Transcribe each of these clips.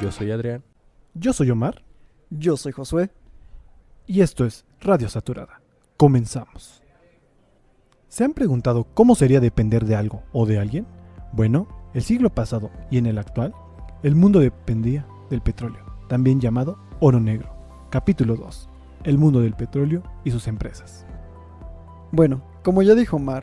Yo soy Adrián. Yo soy Omar Yo soy Josué. y esto es Radio Saturada. Comenzamos. ¿Se han preguntado cómo sería depender de algo o de alguien? Bueno, el siglo pasado y en el actual, el mundo dependía del petróleo, también llamado oro negro. Capítulo 2. El mundo del petróleo y sus empresas. Bueno, como ya dijo Omar,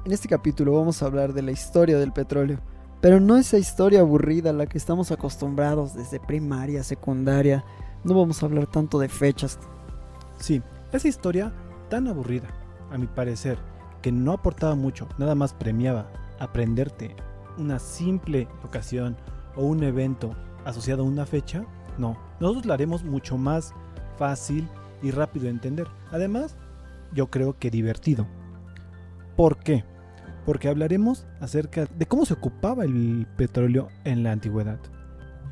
en este capítulo vamos a hablar de la historia del petróleo, pero no esa historia aburrida a la que estamos acostumbrados desde primaria, secundaria. No vamos a hablar tanto de fechas. Sí, esa historia tan aburrida, a mi parecer, que no aportaba mucho, nada más premiaba aprenderte una simple ocasión o un evento asociado a una fecha. No, nosotros la haremos mucho más fácil y rápido de entender. Además, yo creo que divertido. ¿Por qué? Porque hablaremos acerca de cómo se ocupaba el petróleo en la antigüedad.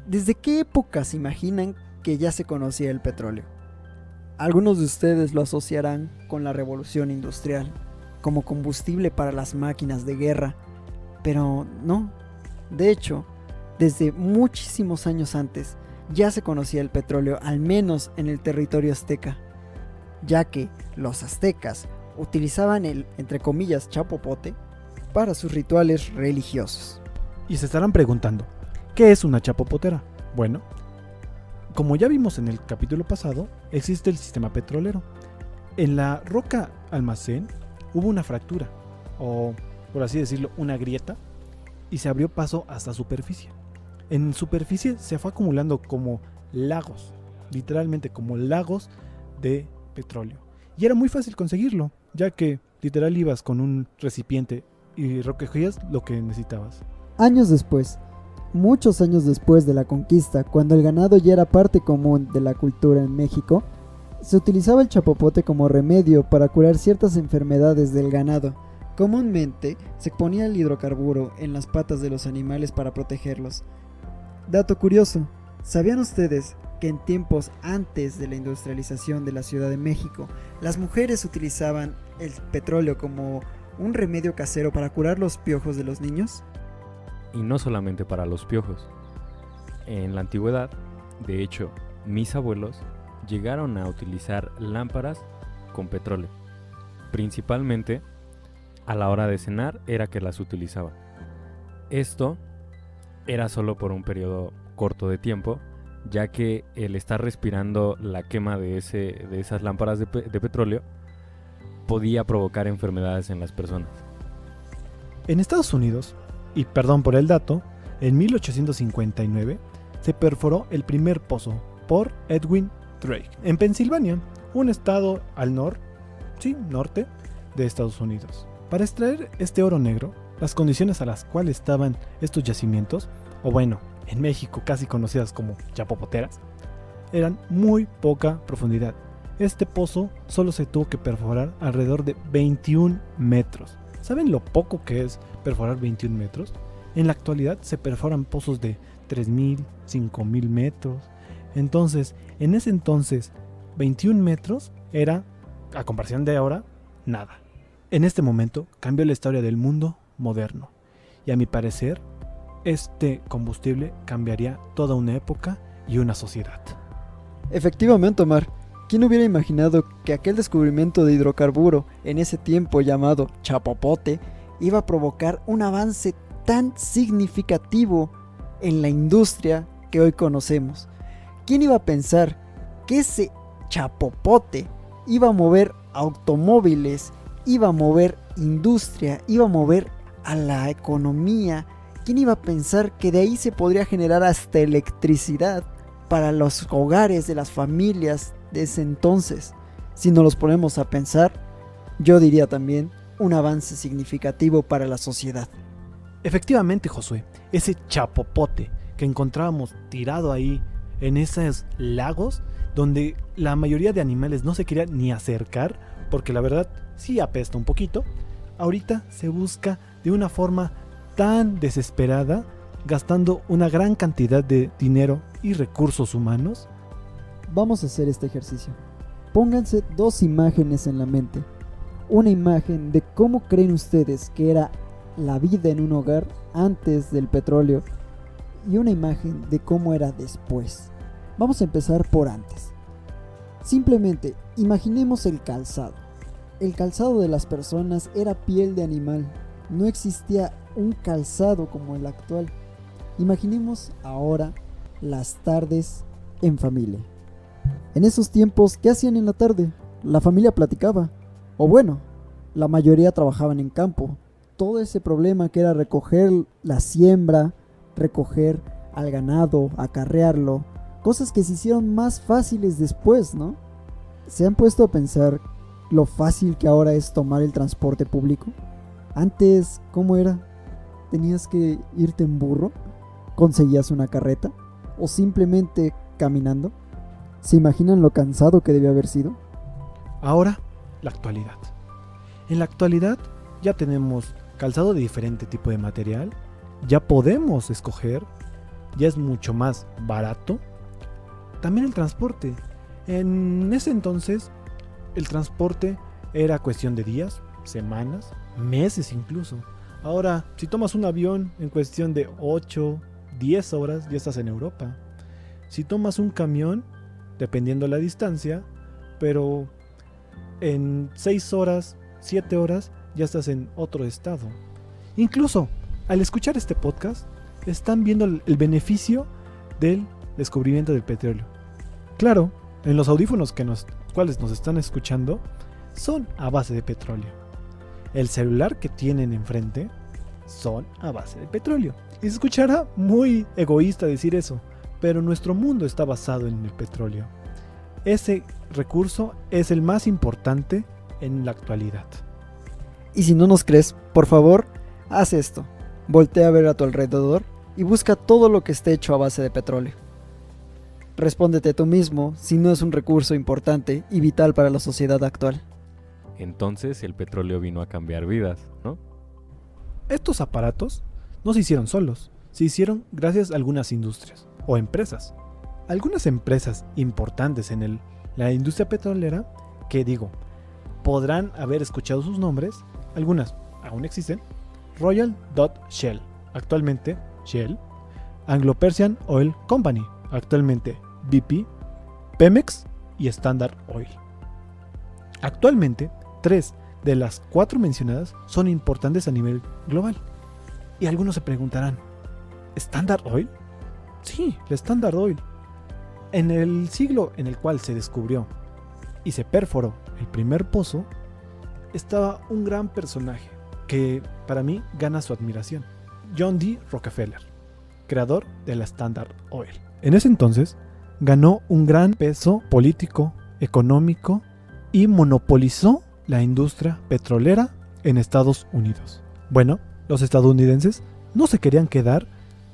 ¿Desde qué época se imaginan que ya se conocía el petróleo? Algunos de ustedes lo asociarán con la revolución industrial, como combustible para las máquinas de guerra, pero no. De hecho, desde muchísimos años antes ya se conocía el petróleo, al menos en el territorio azteca, ya que los aztecas utilizaban el, entre comillas, chapopote para sus rituales religiosos. Y se estarán preguntando, ¿qué es una chapopotera? Bueno, como ya vimos en el capítulo pasado, existe el sistema petrolero. En la roca almacén hubo una fractura, o por así decirlo, una grieta, y se abrió paso hasta superficie. En superficie se fue acumulando como lagos, literalmente como lagos de petróleo. Y era muy fácil conseguirlo, ya que literal ibas con un recipiente y recogías lo que necesitabas. Años después, muchos años después de la conquista, cuando el ganado ya era parte común de la cultura en México, se utilizaba el chapopote como remedio para curar ciertas enfermedades del ganado. Comúnmente se ponía el hidrocarburo en las patas de los animales para protegerlos. Dato curioso, ¿sabían ustedes que en tiempos antes de la industrialización de la Ciudad de México, las mujeres utilizaban el petróleo como un remedio casero para curar los piojos de los niños? Y no solamente para los piojos. En la antigüedad, de hecho, mis abuelos llegaron a utilizar lámparas con petróleo. Principalmente, a la hora de cenar era que las utilizaban. Esto era solo por un periodo corto de tiempo, ya que el estar respirando la quema de esas lámparas de petróleo podía provocar enfermedades en las personas. En Estados Unidos, y perdón por el dato, en 1859 se perforó el primer pozo por Edwin Drake en Pensilvania, un estado al norte de Estados Unidos. Para extraer este oro negro, las condiciones a las cuales estaban estos yacimientos, o bueno, en México casi conocidas como chapopoteras, eran muy poca profundidad. Este pozo solo se tuvo que perforar alrededor de 21 metros. ¿Saben lo poco que es perforar 21 metros? En la actualidad se perforan pozos de 3.000, 5.000 metros. Entonces, en ese entonces, 21 metros era, a comparación de ahora, nada. En este momento cambió la historia del mundo moderno. Y a mi parecer, este combustible cambiaría toda una época y una sociedad. Efectivamente, Omar. ¿Quién hubiera imaginado que aquel descubrimiento de hidrocarburo en ese tiempo llamado chapopote iba a provocar un avance tan significativo en la industria que hoy conocemos? ¿Quién iba a pensar que ese chapopote iba a mover automóviles, iba a mover industria, iba a mover a la economía? ¿Quién iba a pensar que de ahí se podría generar hasta electricidad para los hogares de las familias de ese entonces? Si nos los ponemos a pensar, yo diría también un avance significativo para la sociedad. Efectivamente, Josué, ese chapopote que encontrábamos tirado ahí en esos lagos donde la mayoría de animales no se querían ni acercar, porque la verdad sí apesta un poquito, ahorita se busca de una forma tan desesperada, gastando una gran cantidad de dinero y recursos humanos. Vamos a hacer este ejercicio. Pónganse dos imágenes en la mente. Una imagen de cómo creen ustedes que era la vida en un hogar antes del petróleo y una imagen de cómo era después. Vamos a empezar por antes. Simplemente imaginemos el calzado. El calzado de las personas era piel de animal. No existía un calzado como el actual. Imaginemos ahora las tardes en familia. En esos tiempos, ¿qué hacían en la tarde? La familia platicaba. O bueno, la mayoría trabajaban en campo. Todo ese problema que era recoger la siembra, recoger al ganado, acarrearlo, cosas que se hicieron más fáciles después, ¿no? ¿Se han puesto a pensar lo fácil que ahora es tomar el transporte público? Antes, ¿cómo era? ¿Tenías que irte en burro? ¿Conseguías una carreta? ¿O simplemente caminando? ¿Se imaginan lo cansado que debió haber sido? Ahora, la actualidad. En la actualidad ya tenemos calzado de diferente tipo de material, ya podemos escoger, ya es mucho más barato. También el transporte. En ese entonces, el transporte era cuestión de días, semanas, meses incluso. Ahora, si tomas un avión en cuestión de 8, 10 horas, ya estás en Europa. Si tomas un camión, dependiendo la distancia, pero en 6 horas, 7 horas, ya estás en otro estado. Incluso, al escuchar este podcast, están viendo el beneficio del descubrimiento del petróleo. Claro, en los audífonos cuales nos están escuchando, son a base de petróleo. El celular que tienen enfrente son a base de petróleo. Y se escuchará muy egoísta decir eso, pero nuestro mundo está basado en el petróleo. Ese recurso es el más importante en la actualidad. Y si no nos crees, por favor, haz esto. Voltea a ver a tu alrededor y busca todo lo que esté hecho a base de petróleo. Respóndete tú mismo si no es un recurso importante y vital para la sociedad actual. Entonces el petróleo vino a cambiar vidas, ¿no? Estos aparatos no se hicieron solos, se hicieron gracias a algunas industrias o empresas. Algunas empresas importantes en la industria petrolera, podrán haber escuchado sus nombres, algunas aún existen: Royal Dutch Shell, actualmente Shell; Anglo-Persian Oil Company, actualmente BP; Pemex y Standard Oil. Actualmente, 3 de las 4 mencionadas son importantes a nivel global. Y algunos se preguntarán, ¿Standard Oil? Sí, la Standard Oil. En el siglo en el cual se descubrió y se perforó el primer pozo, estaba un gran personaje que para mí gana su admiración: John D. Rockefeller, creador de la Standard Oil. En ese entonces ganó un gran peso político, económico y monopolizó la industria petrolera en Estados Unidos. Bueno, los estadounidenses no se querían quedar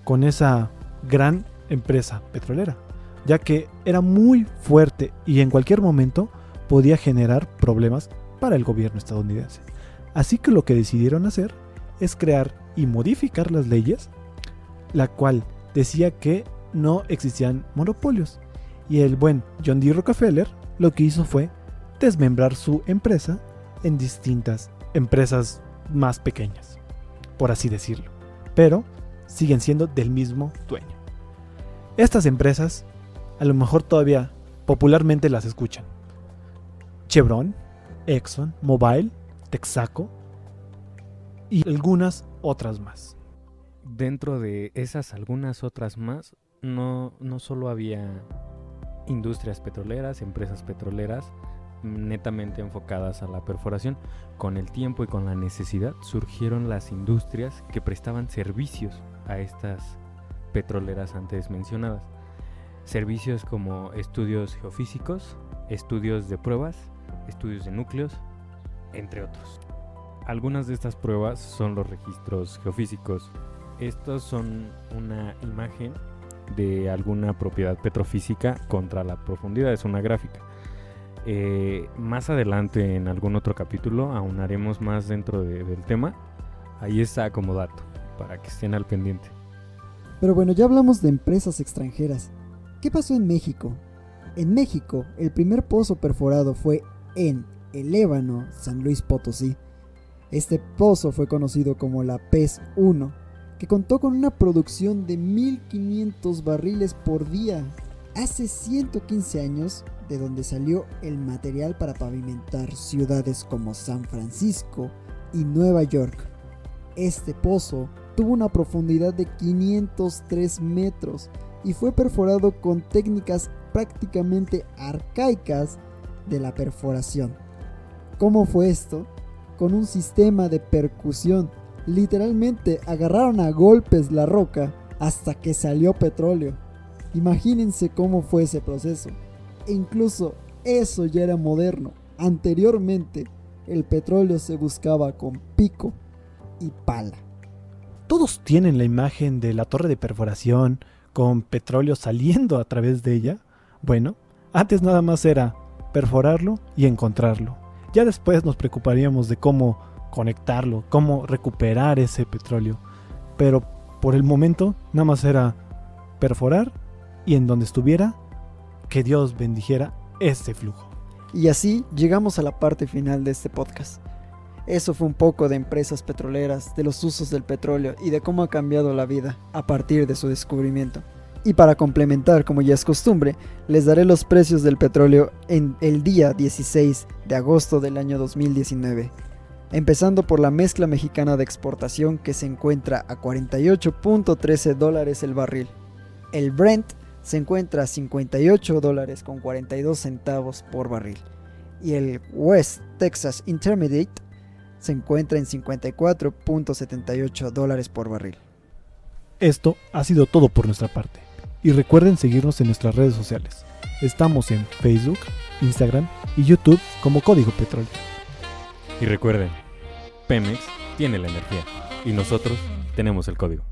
con esa gran empresa petrolera, ya que era muy fuerte y en cualquier momento podía generar problemas para el gobierno estadounidense. Así que lo que decidieron hacer es crear y modificar las leyes, la cual decía que no existían monopolios. Y el buen John D. Rockefeller lo que hizo fue desmembrar su empresa en distintas empresas más pequeñas, por así decirlo, pero siguen siendo del mismo dueño. Estas empresas a lo mejor todavía popularmente las escuchan: Chevron, Exxon, Mobil, Texaco y algunas otras más. Dentro de esas algunas otras más, no solo había industrias petroleras, empresas petroleras netamente enfocadas a la perforación. Con el tiempo y con la necesidad surgieron las industrias que prestaban servicios a estas petroleras antes mencionadas. Servicios como estudios geofísicos, estudios de pruebas, estudios de núcleos, entre otros. Algunas de estas pruebas son los registros geofísicos. Estos son una imagen de alguna propiedad petrofísica contra la profundidad, es una gráfica. Más adelante en algún otro capítulo aunaremos más dentro del tema. Ahí está como dato, para que estén al pendiente. Pero bueno, ya hablamos de empresas extranjeras. ¿Qué pasó en México? En México, el primer pozo perforado fue en el Ébano, San Luis Potosí. Este pozo fue conocido como la PES 1 que contó con una producción de 1500 barriles por día. Hace 115 años, de donde salió el material para pavimentar ciudades como San Francisco y Nueva York. Este pozo tuvo una profundidad de 503 metros y fue perforado con técnicas prácticamente arcaicas de la perforación. ¿Cómo fue esto? Con un sistema de percusión. Literalmente agarraron a golpes la roca hasta que salió petróleo. Imagínense cómo fue ese proceso. E incluso eso ya era moderno. Anteriormente, el petróleo se buscaba con pico y pala. Todos tienen la imagen de la torre de perforación con petróleo saliendo a través de ella. Bueno, antes nada más era perforarlo y encontrarlo. Ya después nos preocuparíamos de cómo conectarlo, cómo recuperar ese petróleo. Pero por el momento nada más era perforar y en donde estuviera, que Dios bendijera ese flujo. Y así llegamos a la parte final de este podcast. Eso fue un poco de empresas petroleras, de los usos del petróleo y de cómo ha cambiado la vida a partir de su descubrimiento. Y para complementar, como ya es costumbre, les daré los precios del petróleo en el día 16 de agosto del año 2019. Empezando por la mezcla mexicana de exportación que se encuentra a $48.13 el barril. El Brent se encuentra a $58 con 42 centavos por barril. Y el West Texas Intermediate se encuentra en $54.78 por barril. Esto ha sido todo por nuestra parte. Y recuerden seguirnos en nuestras redes sociales. Estamos en Facebook, Instagram y YouTube como Código Petróleo. Y recuerden, Pemex tiene la energía y nosotros tenemos el código.